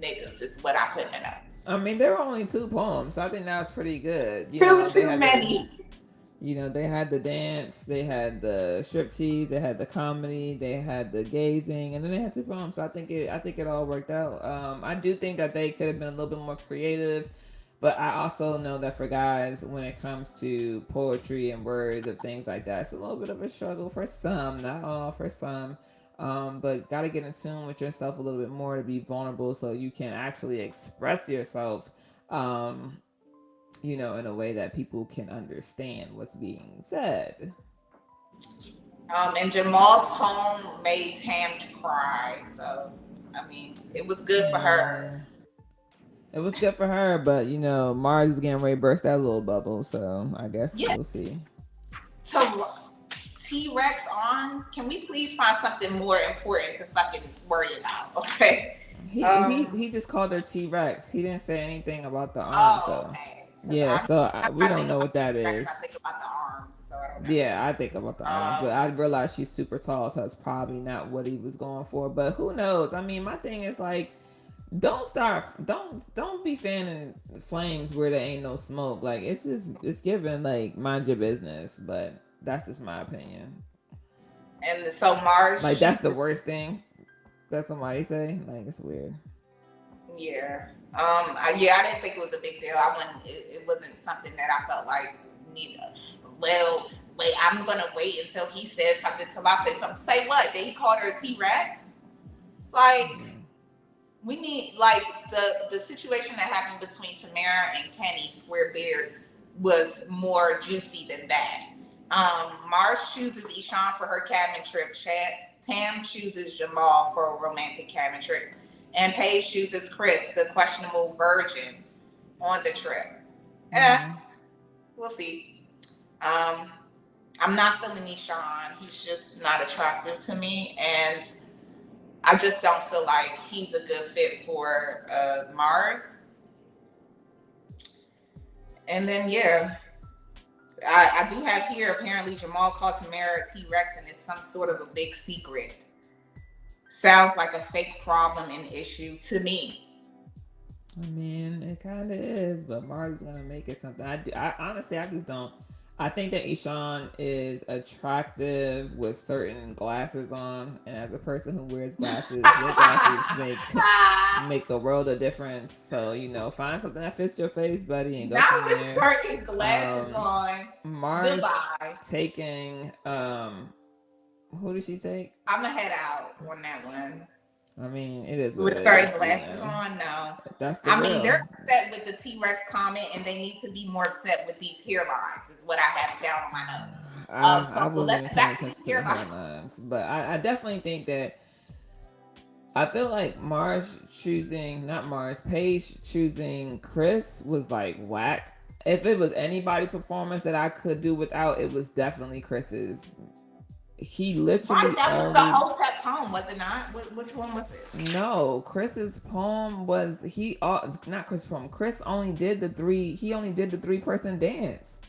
niggas is what I put in the notes. I mean, there were only 2 poems, so I think that was pretty good. Too many. They had the dance, they had the striptease, they had the comedy, they had the gazing, and then they had 2 poems. So I think it all worked out. I do think that they could have been a little bit more creative, but I also know that for guys, when it comes to poetry and words and things like that, it's a little bit of a struggle for some, not all, for some. But gotta get in tune with yourself a little bit more to be vulnerable, so you can actually express yourself. In a way that people can understand what's being said. And Jamal's poem made Tam cry, so I mean, it was good for Yeah. her. It was good for her, but Mars is getting ready to burst that little bubble, so I guess Yeah. we'll see. So T-Rex arms. Can we please find something more important to fucking worry about? Okay. He just called her T-Rex. He didn't say anything about the arms Oh, though. okay. Because Yeah, so we I don't think know about what that T-Rex, I is. think about the arms, so I don't know. Yeah, I think about the arms, but I realize she's super tall, so that's probably not what he was going for. But who knows? I mean, my thing is like, don't be fanning flames where there ain't no smoke. Like it's given like mind your business, but that's just my opinion. And so Mars Like that's shoots. the worst thing that somebody say. Like it's weird. Yeah. I didn't think it was a big deal. I wouldn't. It wasn't something that I felt like need. Well, wait. I'm gonna wait until he says something till I say something. Say what? Then he called her a T-Rex. Like we need like the situation that happened between Tamara and Kenny Squarebeard was more juicy than that. Mars chooses Ishan for her cabin trip. Tam chooses Jamal for a romantic cabin trip. And Paige chooses Chris, the questionable virgin, on the trip. We'll see. I'm not feeling Ishan. He's just not attractive to me. And I just don't feel like he's a good fit for Mars. And then, yeah, I do have here, apparently Jamal called Tamara a T-Rex and it's some sort of a big secret. Sounds like a fake problem and issue to me. I mean, it kind of is, but Mark's gonna make it something. I honestly, I just don't. I think that Ishan is attractive with certain glasses on, and as a person who wears glasses, your glasses make a world of difference. So find something that fits your face, buddy, and go Not from with there. certain glasses on. Mars Goodbye. taking who did she take? I'm gonna head out on that one. I mean, it is what With it certain is. glasses on, no. That's the real. They're upset with the T-Rex comment, and they need to be more upset with these hairlines. Is what I have down on my notes. I wasn't even paying Let's attention to the hairlines, but I definitely think that I feel like Paige choosing Chris was like whack. If it was anybody's performance that I could do without, it was definitely Chris's. He literally that was only the Hotep poem, was it not? Which one was it? No, Chris's poem was not Chris' poem. Chris only did the three. He only did the 3-person dance.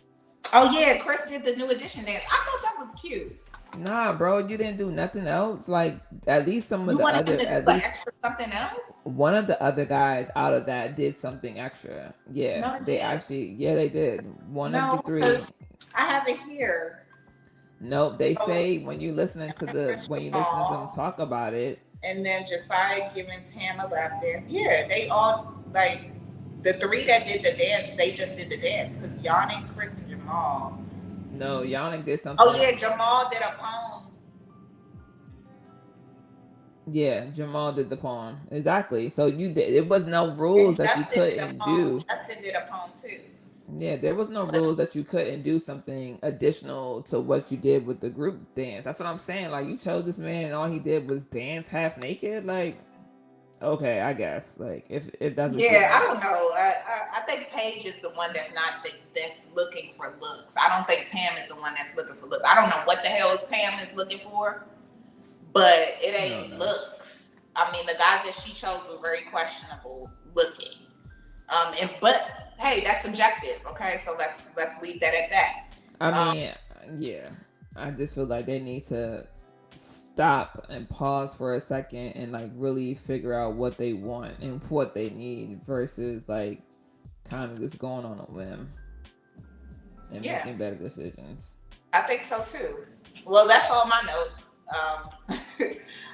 Oh yeah, Chris did the New Edition dance. I thought that was cute. Nah, bro, you didn't do nothing else. Like at least some of the other, at least extra something else. One of the other guys out of that did something extra. Yeah, No, they actually, yeah, they did. One of the 3. I have it here. Nope, they say when you listening to them talk about it. And then Josiah giving Tam a lap dance. Yeah, they all like the 3 that did the dance. They just did the dance because Yannick, Chris, and Jamal. No, Yannick did something. Oh yeah, Jamal did a poem. Yeah, Jamal did the poem. Exactly. So you did. It was no rules that you couldn't do. Justin did a poem too. Yeah, there was no rules that you couldn't do something additional to what you did with the group dance. That's what I'm saying. Like you chose this man and all he did was dance half naked. Like, okay, I guess. Like if that's yeah, I don't know. I think Paige is the one that's that's looking for looks. I don't think Tam is the one that's looking for looks. I don't know what the hell Tam is looking for, but it ain't looks. I mean, the guys that she chose were very questionable looking. But hey, that's subjective. Okay, so let's leave that at that. I mean, yeah, I just feel like they need to stop and pause for a second and like really figure out what they want and what they need versus like kind of just going on a whim and making better decisions. I think so too. Well, that's all my notes.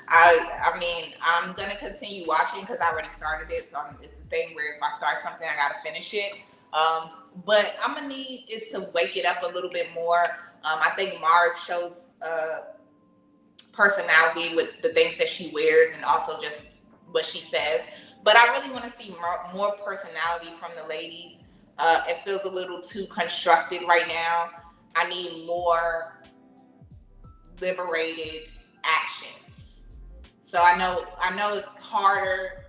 I mean, I'm gonna continue watching because I already started it. So it's the thing where if I start something, I gotta finish it. But I'm gonna need it to wake it up a little bit more. I think Mars shows personality with the things that she wears and also just what she says. But I really want to see more personality from the ladies. It feels a little too constructed right now. I need more liberated actions. So I know it's harder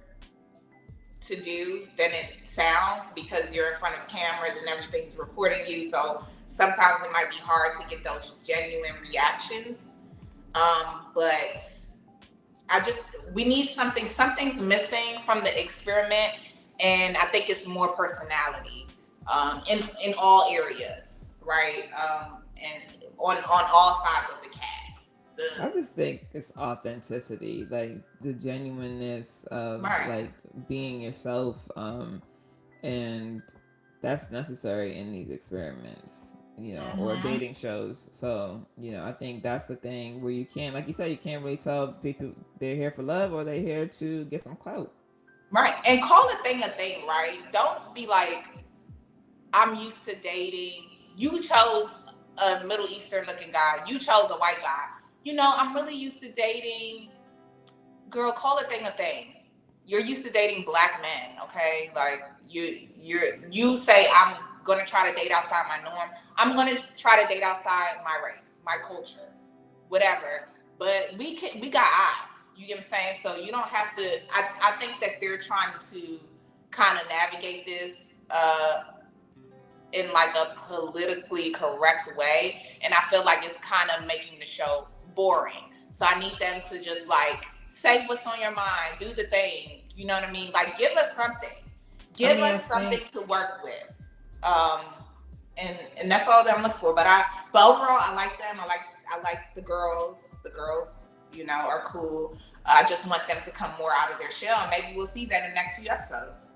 to do than it sounds because you're in front of cameras and everything's recording you. So sometimes it might be hard to get those genuine reactions. But I just we need something. Something's missing from the experiment, and I think it's more personality in all areas, right? And on all sides of the cast. I just think it's authenticity, like the genuineness of Right. like being yourself, and that's necessary in these experiments, or Mm-hmm. dating shows. So, I think that's the thing where you can't, like you said, you can't really tell people they're here for love or they're here to get some clout. Right. And call a thing, right? Don't be like, I'm used to dating. You chose a Middle Eastern looking guy. You chose a white guy. I'm really used to dating. Girl, call a thing a thing. You're used to dating black men, okay? Like you say I'm gonna try to date outside my norm. I'm gonna try to date outside my race, my culture, whatever. But we got eyes. You get what I'm saying? So you don't have to. I think that they're trying to kind of navigate this in like a politically correct way, and I feel like it's kind of making the show boring. So I need them to just like say what's on your mind, do the thing. You know what I mean? Like give us something, I give mean, us I something think to work with, um, and that's all that I'm looking for. But overall, I like them. I like the girls. The girls, are cool. I just want them to come more out of their shell, and maybe we'll see that in the next few episodes.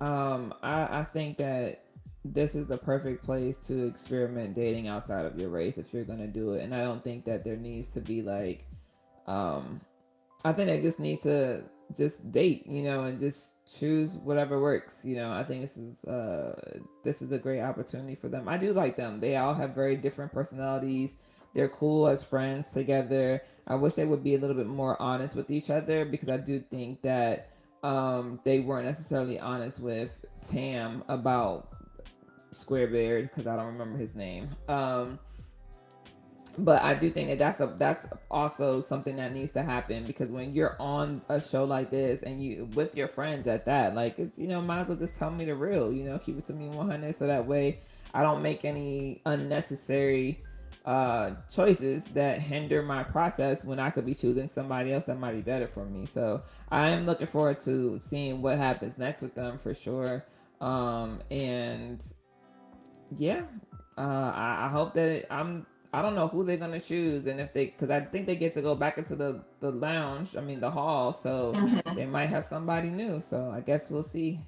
I think that this is the perfect place to experiment dating outside of your race if you're gonna do it. And I don't think that there needs to be like, um, I think they just need to just date, and just choose whatever works. I think this is a great opportunity for them. I do like them. They all have very different personalities. They're cool as friends together. I wish they would be a little bit more honest with each other because I do think that they weren't necessarily honest with Tam about Squarebeard because I don't remember his name. But I do think that that's also something that needs to happen because when you're on a show like this and you with your friends at that, like it's might as well just tell me the real, keep it to me 100 so that way I don't make any unnecessary choices that hinder my process when I could be choosing somebody else that might be better for me. So I am looking forward to seeing what happens next with them for sure. And yeah, I hope that I don't know who they're gonna choose, and if they, because I think they get to go back into the lounge. I mean the hall, so Mm-hmm. they might have somebody new. So I guess we'll see.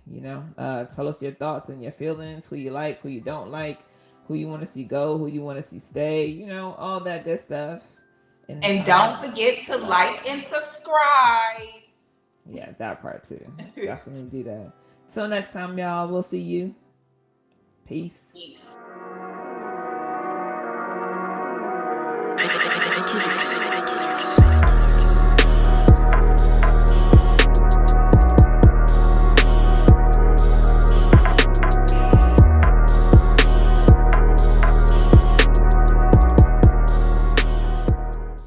Tell us your thoughts and your feelings, who you like, who you don't like, who you want to see go, who you want to see stay. All that good stuff in the And don't comments forget to below. like and subscribe. Yeah, that part too. Definitely do that. Till next time, y'all. We'll see you. Peace.